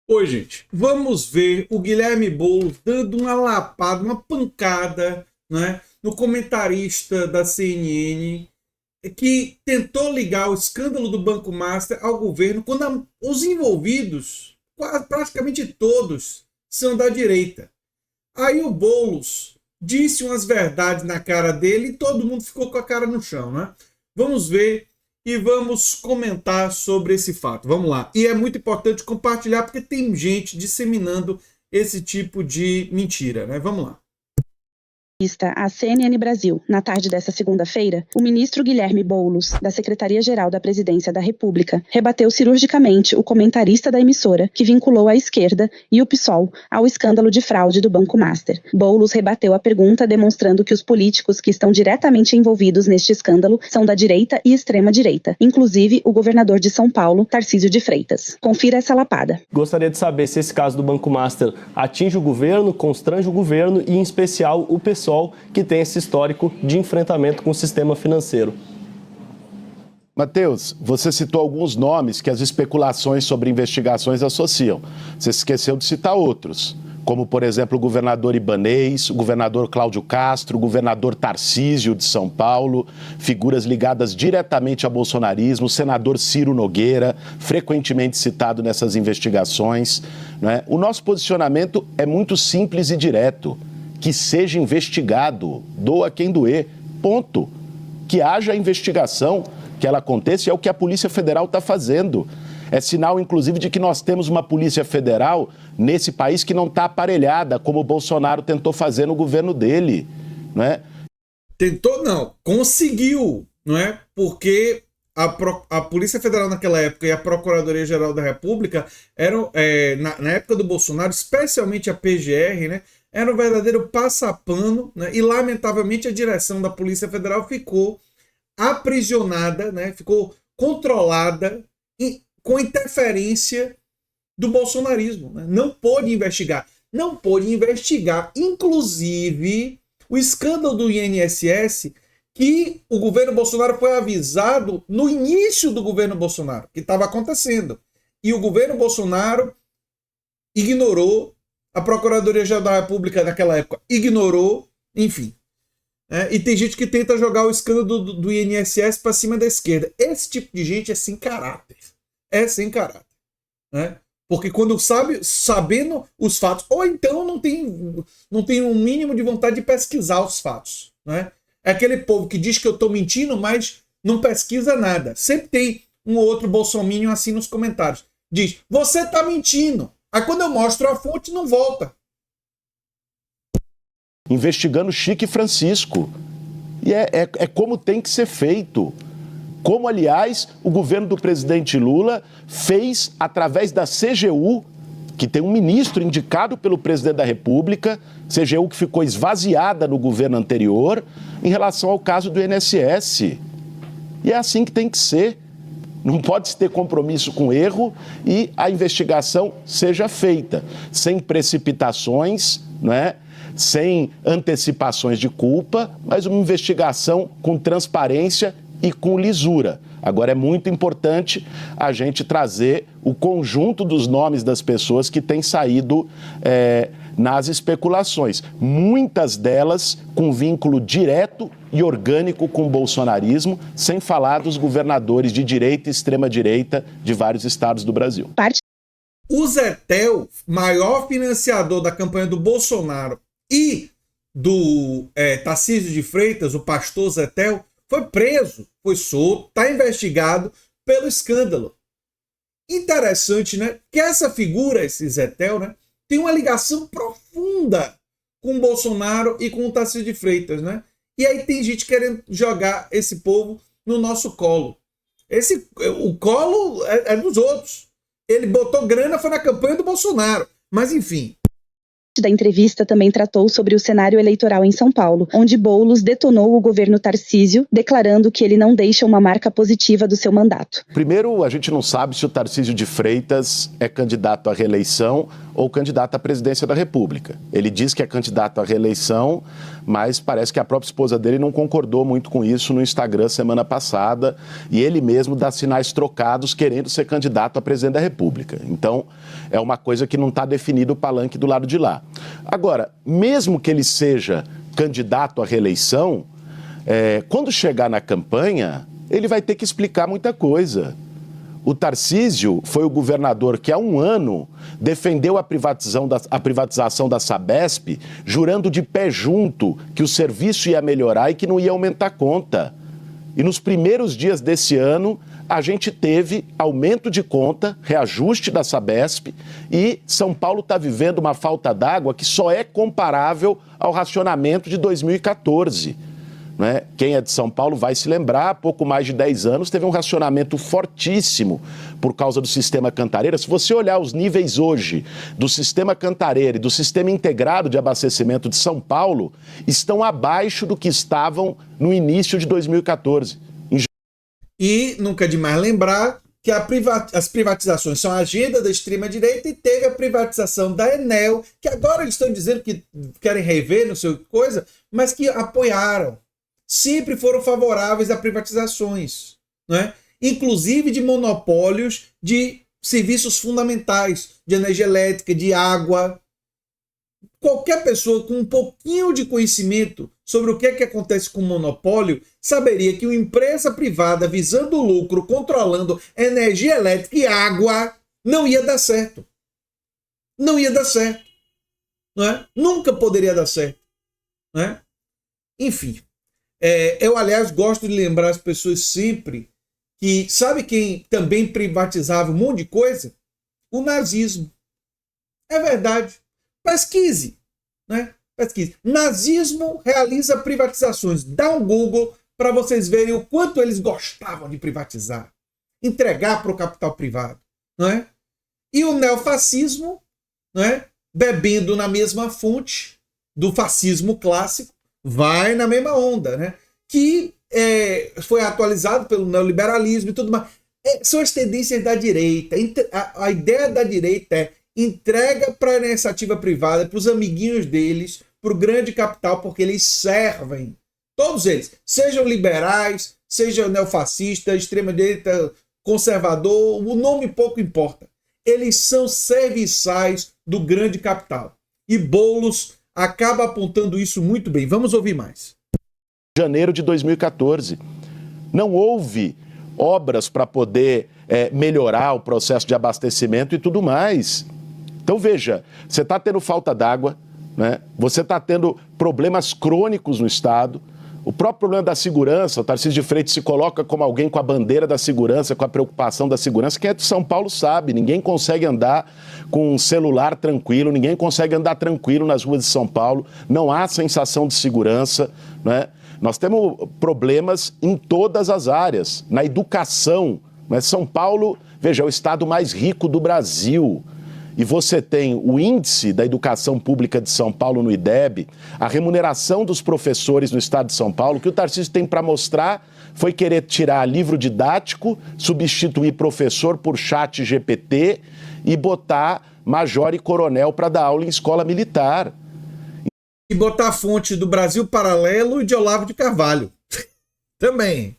Oi, gente. Vamos ver o Guilherme Boulos dando uma lapada, uma pancada, né, no comentarista da CNN que tentou ligar o escândalo do Banco Master ao governo quando os envolvidos, praticamente todos, são da direita. Aí o Boulos disse umas verdades na cara dele e todo mundo ficou com a cara no chão, né? Vamos ver e vamos comentar sobre esse fato. Vamos lá. E é muito importante compartilhar porque tem gente disseminando esse tipo de mentira, né? Vamos lá. À CNN Brasil, na tarde desta segunda-feira, o ministro Guilherme Boulos, da Secretaria-Geral da Presidência da República, rebateu cirurgicamente o comentarista da emissora que vinculou a esquerda e o PSOL ao escândalo de fraude do Banco Master. Boulos rebateu a pergunta demonstrando que os políticos que estão diretamente envolvidos neste escândalo são da direita e extrema-direita, inclusive o governador de São Paulo, Tarcísio de Freitas. Confira essa lapada. Gostaria de saber se esse caso do Banco Master atinge o governo, constrange o governo e, em especial, o PSOL, que tem esse histórico de enfrentamento com o sistema financeiro. Matheus, você citou alguns nomes que as especulações sobre investigações associam. Você esqueceu de citar outros, como, por exemplo, o governador Ibanez, o governador Cláudio Castro, o governador Tarcísio de São Paulo, figuras ligadas diretamente ao bolsonarismo, o senador Ciro Nogueira, frequentemente citado nessas investigações, né? O nosso posicionamento é muito simples e direto. Que seja investigado, doa quem doer, ponto. Que haja investigação, que ela aconteça, e é o que a Polícia Federal está fazendo. É sinal, inclusive, de que nós temos uma Polícia Federal nesse país que não está aparelhada, como o Bolsonaro tentou fazer no governo dele, não é? Tentou não, conseguiu, não é? Porque a Polícia Federal naquela época e a Procuradoria-Geral da República eram, na época do Bolsonaro, especialmente a PGR, né? Era um verdadeiro passapano, né? E lamentavelmente a direção da Polícia Federal ficou aprisionada, né? Ficou controlada com interferência do bolsonarismo, né? Não pôde investigar. Não pôde investigar, inclusive, o escândalo do INSS, que o governo Bolsonaro foi avisado no início do governo Bolsonaro, que estava acontecendo. E o governo Bolsonaro ignorou, a Procuradoria-Geral da República naquela época ignorou, enfim. E tem gente que tenta jogar o escândalo do INSS para cima da esquerda. Esse tipo de gente é sem caráter. É sem caráter. Né? Porque quando sabendo os fatos, ou então não tem um mínimo de vontade de pesquisar os fatos. Né? É aquele povo que diz que eu estou mentindo, mas não pesquisa nada. Sempre tem um ou outro bolsominion assim nos comentários. Diz, você está mentindo. Aí quando eu mostro a fonte, não volta. Investigando Chico e Francisco. E é como tem que ser feito. Como, aliás, o governo do presidente Lula fez através da CGU, que tem um ministro indicado pelo presidente da República, CGU que ficou esvaziada no governo anterior, em relação ao caso do INSS. E é assim que tem que ser. Não pode ter compromisso com erro e a investigação seja feita, sem precipitações, né? Sem antecipações de culpa, mas uma investigação com transparência e com lisura. Agora, é muito importante a gente trazer o conjunto dos nomes das pessoas que têm saído nas especulações. Muitas delas com vínculo direto e orgânico com o bolsonarismo, sem falar dos governadores de direita e extrema-direita de vários estados do Brasil. O Zetel, maior financiador da campanha do Bolsonaro e do Tarcísio de Freitas, o pastor Zetel, foi preso, foi solto, está investigado pelo escândalo. Interessante, né? Que essa figura, esse Zetel, né, tem uma ligação profunda com o Bolsonaro e com o Tarcísio de Freitas, né? E aí tem gente querendo jogar esse povo no nosso colo. O colo é dos outros. Ele botou grana, foi na campanha do Bolsonaro. Mas enfim, Da entrevista também tratou sobre o cenário eleitoral em São Paulo, onde Boulos detonou o governo Tarcísio, declarando que ele não deixa uma marca positiva do seu mandato. Primeiro, a gente não sabe se o Tarcísio de Freitas é candidato à reeleição ou candidato à presidência da República. Ele diz que é candidato à reeleição, mas parece que a própria esposa dele não concordou muito com isso no Instagram semana passada, e ele mesmo dá sinais trocados querendo ser candidato a presidente da República. Então, é uma coisa que não está definido o palanque do lado de lá. Agora, mesmo que ele seja candidato à reeleição, quando chegar na campanha, ele vai ter que explicar muita coisa. O Tarcísio foi o governador que há um ano defendeu a privatização da Sabesp, jurando de pé junto que o serviço ia melhorar e que não ia aumentar a conta. E nos primeiros dias desse ano, a gente teve aumento de conta, reajuste da Sabesp, e São Paulo está vivendo uma falta d'água que só é comparável ao racionamento de 2014. Né? Quem é de São Paulo vai se lembrar, há pouco mais de 10 anos teve um racionamento fortíssimo por causa do sistema Cantareira. Se você olhar os níveis hoje do sistema Cantareira e do sistema integrado de abastecimento de São Paulo, estão abaixo do que estavam no início de 2014. E nunca é demais lembrar que as privatizações são a agenda da extrema-direita, e teve a privatização da Enel, que agora eles estão dizendo que querem rever, não sei coisa, mas que apoiaram. Sempre foram favoráveis a privatizações, né? Inclusive de monopólios de serviços fundamentais, de energia elétrica, de água. Qualquer pessoa com um pouquinho de conhecimento sobre o que é que acontece com o monopólio saberia que uma empresa privada visando lucro, controlando energia elétrica e água, não ia dar certo. Não ia dar certo. Não é? Nunca poderia dar certo. Não é? Enfim. Eu, aliás, gosto de lembrar as pessoas sempre que, sabe quem também privatizava um monte de coisa? O nazismo. É verdade. Pesquise, né? Pesquise. Nazismo realiza privatizações. Dá um Google para vocês verem o quanto eles gostavam de privatizar, entregar para o capital privado, não é? E o neofascismo, não é? Bebendo na mesma fonte do fascismo clássico, vai na mesma onda, né? Que foi atualizado pelo neoliberalismo e tudo mais. São as tendências da direita. A ideia da direita é entrega para a iniciativa privada, para os amiguinhos deles, para o grande capital, porque eles servem. Todos eles, sejam liberais, sejam neofascistas, extrema-direita, conservador, o nome pouco importa. Eles são serviçais do grande capital. E Boulos acaba apontando isso muito bem. Vamos ouvir mais. Janeiro de 2014. Não houve obras para poder melhorar o processo de abastecimento e tudo mais. Então, veja, você está tendo falta d'água, né? Você está tendo problemas crônicos no Estado. O próprio problema da segurança, o Tarcísio de Freitas se coloca como alguém com a bandeira da segurança, com a preocupação da segurança. Quem é de São Paulo sabe, ninguém consegue andar com um celular tranquilo, ninguém consegue andar tranquilo nas ruas de São Paulo, não há sensação de segurança, né? Nós temos problemas em todas as áreas, na educação, né? São Paulo, veja, é o estado mais rico do Brasil. E você tem o índice da educação pública de São Paulo no IDEB, a remuneração dos professores no estado de São Paulo, que o Tarcísio tem para mostrar foi querer tirar livro didático, substituir professor por chat GPT e botar major e coronel para dar aula em escola militar. E botar a fonte do Brasil Paralelo e de Olavo de Carvalho. Também.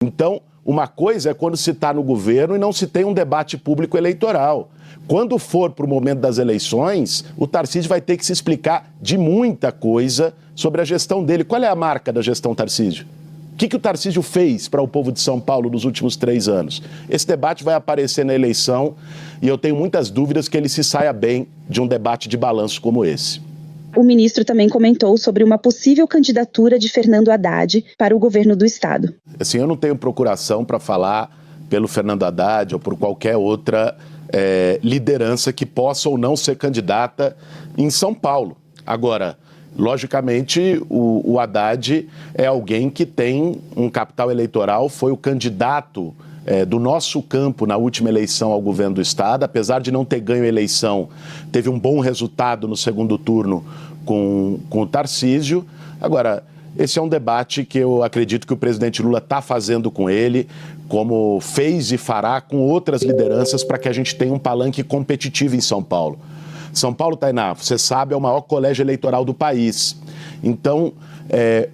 Então, uma coisa é quando se está no governo e não se tem um debate público eleitoral. Quando for para o momento das eleições, o Tarcísio vai ter que se explicar de muita coisa sobre a gestão dele. Qual é a marca da gestão Tarcísio? O que o Tarcísio fez para o povo de São Paulo nos últimos 3 anos? Esse debate vai aparecer na eleição e eu tenho muitas dúvidas que ele se saia bem de um debate de balanço como esse. O ministro também comentou sobre uma possível candidatura de Fernando Haddad para o governo do estado. Assim, eu não tenho procuração para falar pelo Fernando Haddad ou por qualquer outra liderança que possa ou não ser candidata em São Paulo. Agora, logicamente, o Haddad é alguém que tem um capital eleitoral, foi o candidato do nosso campo na última eleição ao governo do Estado. Apesar de não ter ganho a eleição, teve um bom resultado no segundo turno com o Tarcísio. Agora, esse é um debate que eu acredito que o presidente Lula está fazendo com ele, como fez e fará com outras lideranças, para que a gente tenha um palanque competitivo em São Paulo. São Paulo, Tainá, você sabe, é o maior colégio eleitoral do país. Então,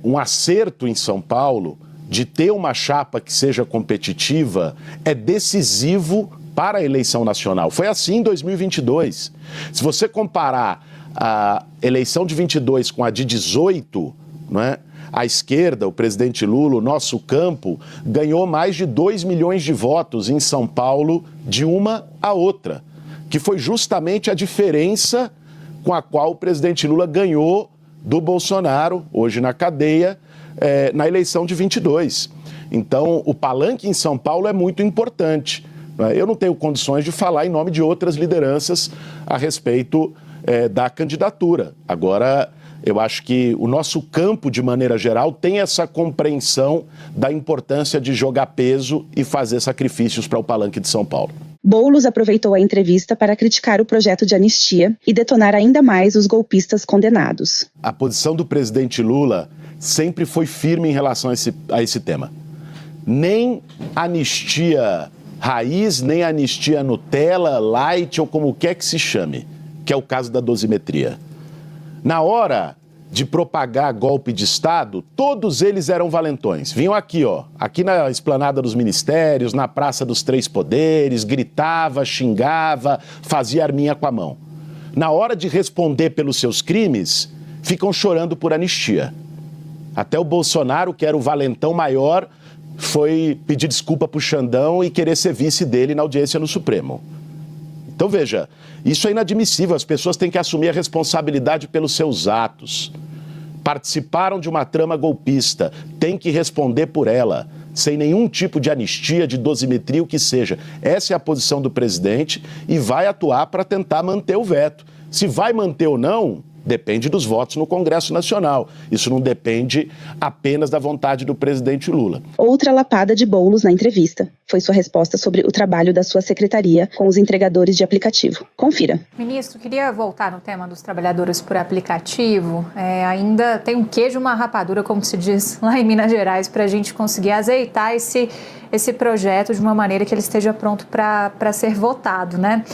um acerto em São Paulo de ter uma chapa que seja competitiva é decisivo para a eleição nacional. Foi assim em 2022. Se você comparar a eleição de 22 com a de 18, não é? A esquerda, o presidente Lula, o nosso campo, ganhou mais de 2 milhões de votos em São Paulo de uma a outra, que foi justamente a diferença com a qual o presidente Lula ganhou do Bolsonaro, hoje na cadeia, na eleição de 22. Então, o palanque em São Paulo é muito importante. Eu não tenho condições de falar em nome de outras lideranças a respeito da candidatura. Agora, eu acho que o nosso campo, de maneira geral, tem essa compreensão da importância de jogar peso e fazer sacrifícios para o palanque de São Paulo. Boulos aproveitou a entrevista para criticar o projeto de anistia e detonar ainda mais os golpistas condenados. A posição do presidente Lula sempre foi firme em relação a esse tema. Nem anistia raiz, nem anistia Nutella, light ou como quer que se chame, que é o caso da dosimetria. Na hora de propagar golpe de Estado, todos eles eram valentões. Vinham aqui, aqui na esplanada dos ministérios, na Praça dos Três Poderes, gritava, xingava, fazia arminha com a mão. Na hora de responder pelos seus crimes, ficam chorando por anistia. Até o Bolsonaro, que era o valentão maior, foi pedir desculpa pro Xandão e querer ser vice dele na audiência no Supremo. Então, veja, isso é inadmissível. As pessoas têm que assumir a responsabilidade pelos seus atos. Participaram de uma trama golpista, têm que responder por ela, sem nenhum tipo de anistia, de dosimetria, o que seja. Essa é a posição do presidente e vai atuar para tentar manter o veto. Se vai manter ou não, depende dos votos no Congresso Nacional. Isso não depende apenas da vontade do presidente Lula. Outra lapada de Boulos na entrevista foi sua resposta sobre o trabalho da sua secretaria com os entregadores de aplicativo. Confira. Ministro, queria voltar no tema dos trabalhadores por aplicativo. Ainda tem um queijo, uma rapadura, como se diz lá em Minas Gerais, para a gente conseguir azeitar esse projeto de uma maneira que ele esteja pronto para ser votado, né?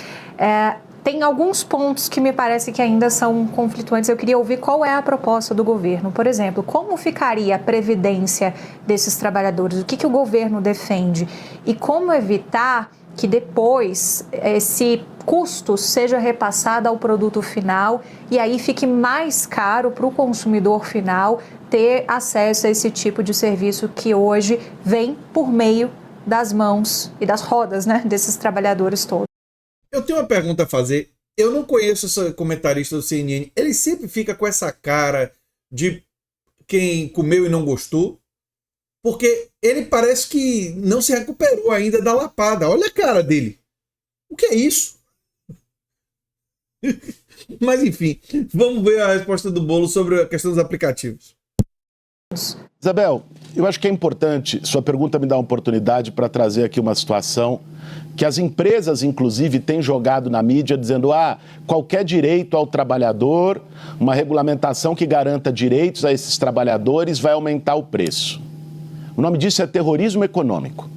Tem alguns pontos que me parece que ainda são conflituantes. Eu queria ouvir qual é a proposta do governo. Por exemplo, como ficaria a previdência desses trabalhadores? O que o governo defende? E como evitar que depois esse custo seja repassado ao produto final e aí fique mais caro para o consumidor final ter acesso a esse tipo de serviço que hoje vem por meio das mãos e das rodas, né, desses trabalhadores todos? Eu tenho uma pergunta a fazer. Eu não conheço esse comentarista do CNN. Ele sempre fica com essa cara de quem comeu e não gostou. Porque ele parece que não se recuperou ainda da lapada. Olha a cara dele. O que é isso? Mas enfim, vamos ver a resposta do Boulos sobre a questão dos aplicativos. Isabel, eu acho que é importante, sua pergunta me dá uma oportunidade para trazer aqui uma situação que as empresas, inclusive, têm jogado na mídia dizendo qualquer direito ao trabalhador, uma regulamentação que garanta direitos a esses trabalhadores vai aumentar o preço. O nome disso é terrorismo econômico.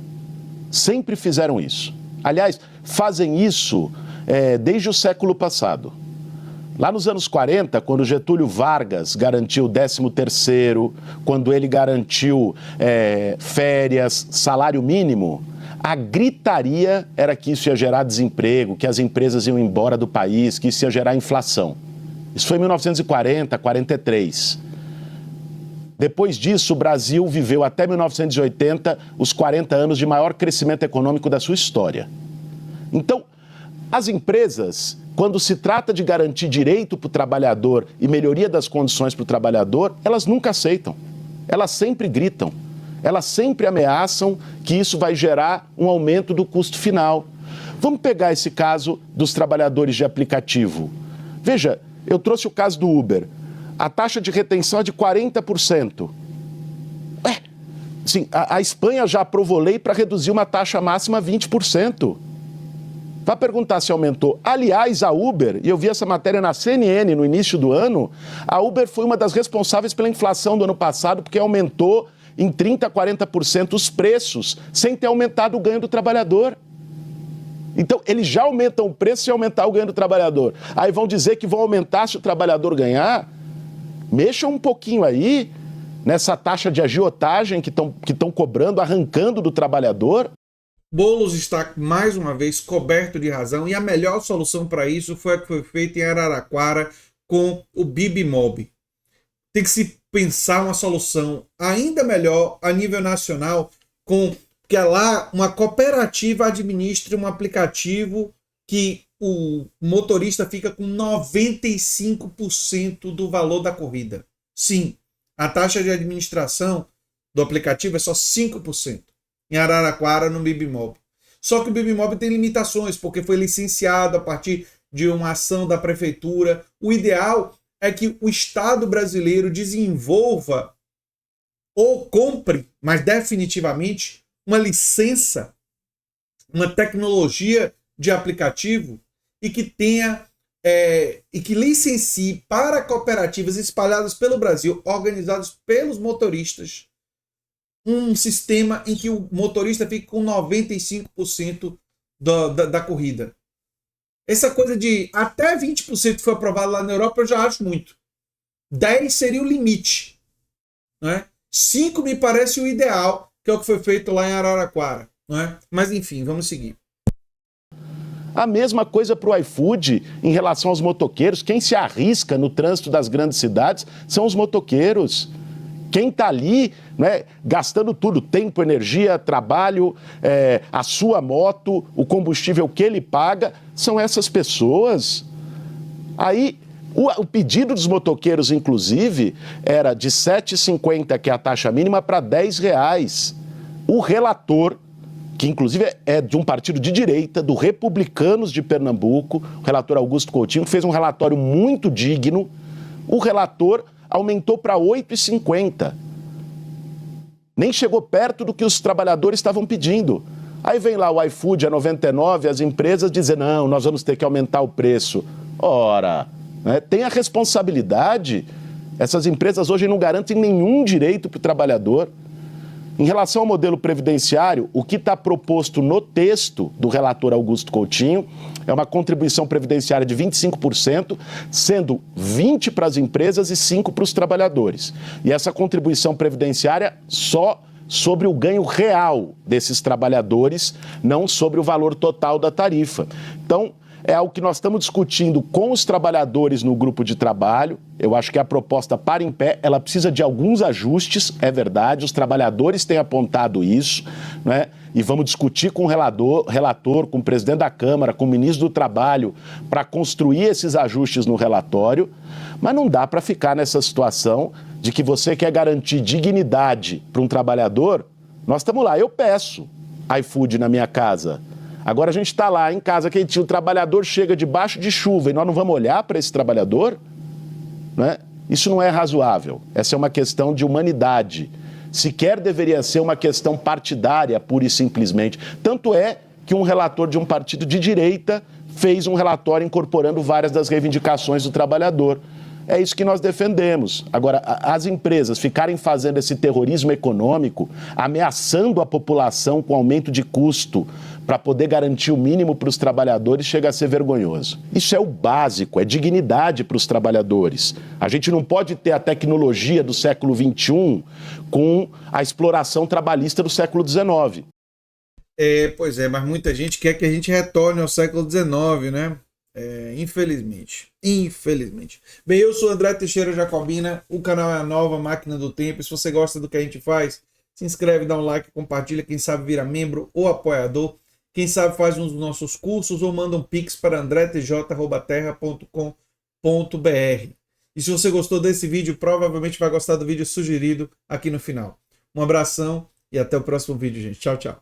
Sempre fizeram isso. Aliás, fazem isso desde o século passado. Lá nos anos 40, quando Getúlio Vargas garantiu o 13º, quando ele garantiu férias, salário mínimo, a gritaria era que isso ia gerar desemprego, que as empresas iam embora do país, que isso ia gerar inflação. Isso foi em 1940, 43. Depois disso, o Brasil viveu até 1980 os 40 anos de maior crescimento econômico da sua história. Então, as empresas, quando se trata de garantir direito para o trabalhador e melhoria das condições para o trabalhador, elas nunca aceitam. Elas sempre gritam. Elas sempre ameaçam que isso vai gerar um aumento do custo final. Vamos pegar esse caso dos trabalhadores de aplicativo. Veja, eu trouxe o caso do Uber. A taxa de retenção é de 40%. Sim, a Espanha já aprovou lei para reduzir uma taxa máxima a 20%. Vai perguntar se aumentou. Aliás, a Uber, e eu vi essa matéria na CNN no início do ano, a Uber foi uma das responsáveis pela inflação do ano passado, porque aumentou em 30%, 40% os preços, sem ter aumentado o ganho do trabalhador. Então, eles já aumentam o preço sem aumentar o ganho do trabalhador. Aí vão dizer que vão aumentar se o trabalhador ganhar. Mexam um pouquinho aí nessa taxa de agiotagem que estão cobrando, arrancando do trabalhador. Boulos está, mais uma vez, coberto de razão, e a melhor solução para isso foi a que foi feita em Araraquara com o Bibimob. Tem que se pensar uma solução ainda melhor a nível nacional, com que lá uma cooperativa administre um aplicativo que o motorista fica com 95% do valor da corrida. Sim, a taxa de administração do aplicativo é só 5%. Em Araraquara, no Bibimob. Só que o Bibimob tem limitações, porque foi licenciado a partir de uma ação da prefeitura. O ideal é que o Estado brasileiro desenvolva ou compre, mas definitivamente, uma licença, uma tecnologia de aplicativo e que tenha e que licencie para cooperativas espalhadas pelo Brasil, organizadas pelos motoristas, um sistema em que o motorista fique com 95% da corrida. Essa coisa de até 20% que foi aprovado lá na Europa, eu já acho muito. 10 seria o limite. Né? 5 me parece o ideal, que é o que foi feito lá em Araraquara. Né? Mas enfim, vamos seguir. A mesma coisa para o iFood em relação aos motoqueiros. Quem se arrisca no trânsito das grandes cidades são os motoqueiros. Quem está ali, né, gastando tudo, tempo, energia, trabalho, a sua moto, o combustível que ele paga, são essas pessoas. Aí, o pedido dos motoqueiros, inclusive, era de R$ 7,50, que é a taxa mínima, para R$ 10. O relator, que inclusive é de um partido de direita, do Republicanos de Pernambuco, o relator Augusto Coutinho, fez um relatório muito digno. O relator aumentou para R$ 8,50. Nem chegou perto do que os trabalhadores estavam pedindo. Aí vem lá o iFood a 99, as empresas dizem, não, nós vamos ter que aumentar o preço. Ora, né, tem a responsabilidade. Essas empresas hoje não garantem nenhum direito para o trabalhador. Em relação ao modelo previdenciário, o que está proposto no texto do relator Augusto Coutinho é uma contribuição previdenciária de 25%, sendo 20% para as empresas e 5% para os trabalhadores. E essa contribuição previdenciária só sobre o ganho real desses trabalhadores, não sobre o valor total da tarifa. Então, é algo que nós estamos discutindo com os trabalhadores no grupo de trabalho. Eu acho que a proposta para em pé, ela precisa de alguns ajustes, é verdade, os trabalhadores têm apontado isso, né? E vamos discutir com o relator, com o presidente da Câmara, com o ministro do Trabalho, para construir esses ajustes no relatório, mas não dá para ficar nessa situação de que você quer garantir dignidade para um trabalhador. Nós estamos lá, eu peço iFood na minha casa. Agora a gente está lá em casa, quentinho, o trabalhador chega debaixo de chuva e nós não vamos olhar para esse trabalhador? Né? Isso não é razoável. Essa é uma questão de humanidade. Sequer deveria ser uma questão partidária, pura e simplesmente. Tanto é que um relator de um partido de direita fez um relatório incorporando várias das reivindicações do trabalhador. É isso que nós defendemos. Agora, as empresas ficarem fazendo esse terrorismo econômico, ameaçando a população com aumento de custo para poder garantir o mínimo para os trabalhadores, chega a ser vergonhoso. Isso é o básico, é dignidade para os trabalhadores. A gente não pode ter a tecnologia do século XXI com a exploração trabalhista do século XIX. Pois é, mas muita gente quer que a gente retorne ao século XIX, né? Infelizmente. Bem, eu sou André Teixeira Jacobina, o canal é a Nova Máquina do Tempo. Se você gosta do que a gente faz, se inscreve, dá um like, compartilha, quem sabe vira membro ou apoiador. Quem sabe faz um dos nossos cursos ou manda um pix para andretj@terra.com.br. E se você gostou desse vídeo, provavelmente vai gostar do vídeo sugerido aqui no final. Um abração e até o próximo vídeo, gente. Tchau, tchau.